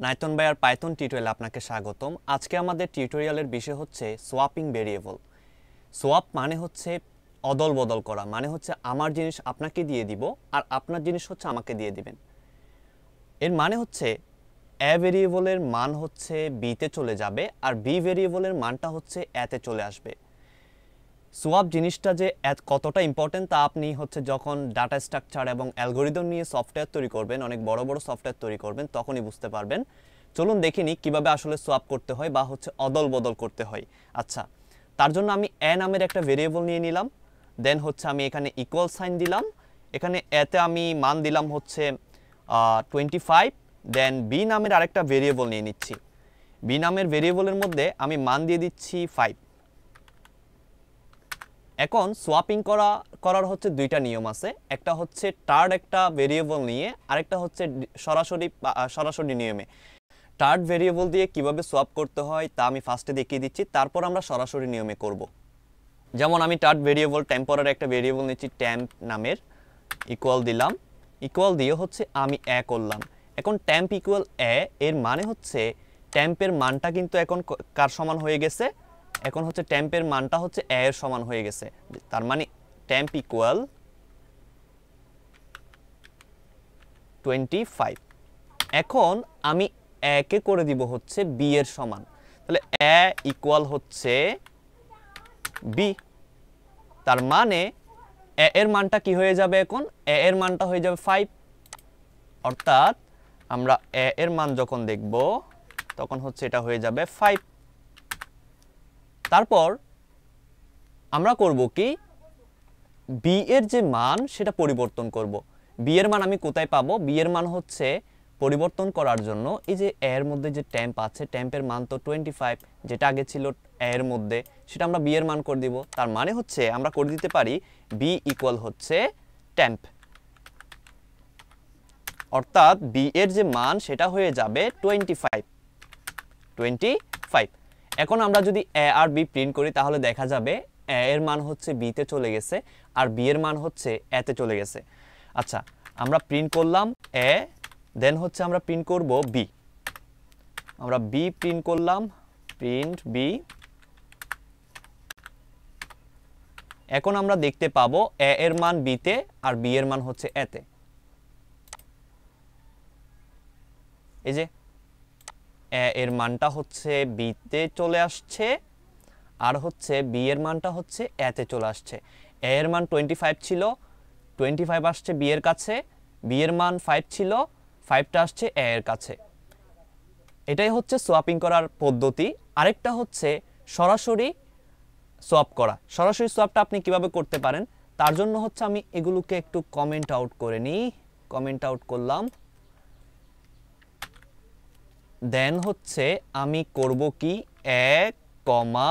nythonvaiaa Python টিউটোরিয়ালে আপনাকে স্বাগতম। আজকে আমাদের টিউটোরিয়ালের বিষয় হচ্ছে সোয়াপিং ভেরিয়েবল। সোয়াপ মানে হচ্ছে অদল বদল করা, মানে হচ্ছে আমার জিনিস আপনাকে দিয়ে দিব আর আপনার জিনিস হচ্ছে আমাকে দিয়ে দিবেন। এর মানে হচ্ছে এ ভেরিয়েবলের মান হচ্ছে বিতে চলে যাবে আর বি ভেরিয়েবলের মানটা হচ্ছে এতে চলে আসবে। সোয়াপ জিনিসটা যে কতটা ইম্পর্টেন্ট তা আপনি হচ্ছে যখন ডাটা স্ট্রাকচার এবং অ্যালগোরিদম নিয়ে সফটওয়্যার তৈরি করবেন, অনেক বড় বড় সফটওয়্যার তৈরি করবেন, তখনই বুঝতে পারবেন। চলুন দেখিনি কিভাবে আসলে সোয়াপ করতে হয় বা হচ্ছে অদল বদল করতে হয়। আচ্ছা, তার জন্য আমি এ নামের একটা ভেরিয়েবল নিয়ে নিলাম, দেন হচ্ছে আমি এখানে ইকুয়াল সাইন দিলাম, এখানে এতে আমি মান দিলাম হচ্ছে 25, দেন বি নামের আরেকটা ভেরিয়েবল নিয়ে নিচ্ছি। বি নামের ভেরিয়েবলের মধ্যে আমি মান দিয়ে দিচ্ছি 5। এখন সোয়াপিং করার হচ্ছে দুইটা নিয়ম আছে, একটা হচ্ছে টার্ড একটা ভেরিয়েবল নিয়ে, আরেকটা হচ্ছে সরাসরি নিয়মে। টার্ড ভেরিয়েবল দিয়ে কিভাবে সোয়াপ করতে হয় তা আমি ফার্স্টে দেখিয়ে দিচ্ছি, তারপর আমরা সরাসরি নিয়মে করব। যেমন আমি টার্ড ভেরিয়েবল টেম্পোরারি একটা ভেরিয়েবল নিচ্ছি ট্যাম্প নামের, ইকুয়াল দিলাম, ইকুয়াল দিয়ে হচ্ছে আমি এ করলাম। এখন ট্যাম্প ইকুয়াল এ এর মানে হচ্ছে ট্যাম্পের মানটা কিন্তু এখন কার সমান হয়ে গেছে, এখন হচ্ছে ট্যাম্পের মানটা হচ্ছে এ এর সমান হয়ে গেছে। তার মানে ট্যাম্প ইকুয়াল 25। এখন আমি এ কে করে দিব হচ্ছে বি এর সমান, তাহলে এ ইকুয়াল হচ্ছে বি। তার মানে এ এর মানটা কি হয়ে যাবে, এখন এ এর মানটা হয়ে যাবে 5। অর্থাৎ আমরা এ এর মান যখন দেখব তখন হচ্ছে এটা হয়ে যাবে 5। তারপর আমরা করব কি, বি এর যে মান সেটা পরিবর্তন করব। বি এর মান আমি কোথায় পাবো, বি এর মান হচ্ছে পরিবর্তন করার জন্য এই যে এর মধ্যে যে ট্যাম্প আছে, ট্যাম্পের মান তো 25, যেটা আগে ছিল এর মধ্যে সেটা আমরা বি এর মান করে দিব। তার মানে হচ্ছে আমরা করে দিতে পারি বি ইকুয়াল হচ্ছে ট্যাম্প, অর্থাৎ বি এর যে মান সেটা হয়ে যাবে 25। এখন আমরা যদি এ আর বি প্রিন্ট করি তাহলে দেখা যাবে এ এর মান হচ্ছে বিতে চলে গেছে আর বি এর মান হচ্ছে এতে চলে গেছে। আচ্ছা, আমরা প্রিন্ট করলাম এ, দেন হচ্ছে আমরা প্রিন্ট করব বি। আমরা বি প্রিন্ট করলাম, প্রিন্ট বি। এখন আমরা দেখতে পাবো এ এর মান বিতে আর বি এর মান হচ্ছে এতে। এই যে এ এর মানটা হচ্ছে বিতে চলে আসছে আর হচ্ছে বি এর মানটা হচ্ছে এতে চলে আসছে। এ এর মান 25 ছিল, 25 আসছে বি এর কাছে, বি এর মান 5 ছিল, 5টা আসছে এ এর কাছে। এটাই হচ্ছে সোয়াপিং করার পদ্ধতি। আরেকটা হচ্ছে সরাসরি সোয়াপ করা। সরাসরি সোয়াপটা আপনি কিভাবে করতে পারেন তার জন্য হচ্ছে আমি এগুলোকে একটু কমেন্ট আউট করে নিই। কমেন্ট আউট করলাম, দেন হচ্ছে আমি করব কি এ কমা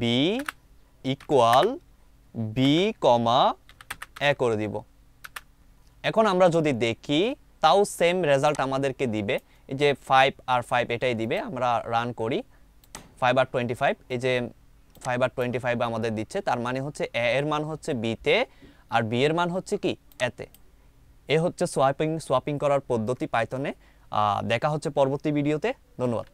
বি ইকুয়াল বি কমা এ করে দিব। এখন আমরা যদি দেখি তাও সেম রেজাল্ট আমাদেরকে দিবে, এই যে 5 আর 5 এটাই দিবে। আমরা রান করি 5 আর 25, এই যে 5 আর 25 আমাদের দিচ্ছে। তার মানে হচ্ছে এ এর মান হচ্ছে বিতে আর বি এর মান হচ্ছে কি এতে। এ হচ্ছে সোয়াপিং করার পদ্ধতি পাইথনে। দেখা হচ্ছে পরবর্তী ভিডিওতে। ধন্যবাদ।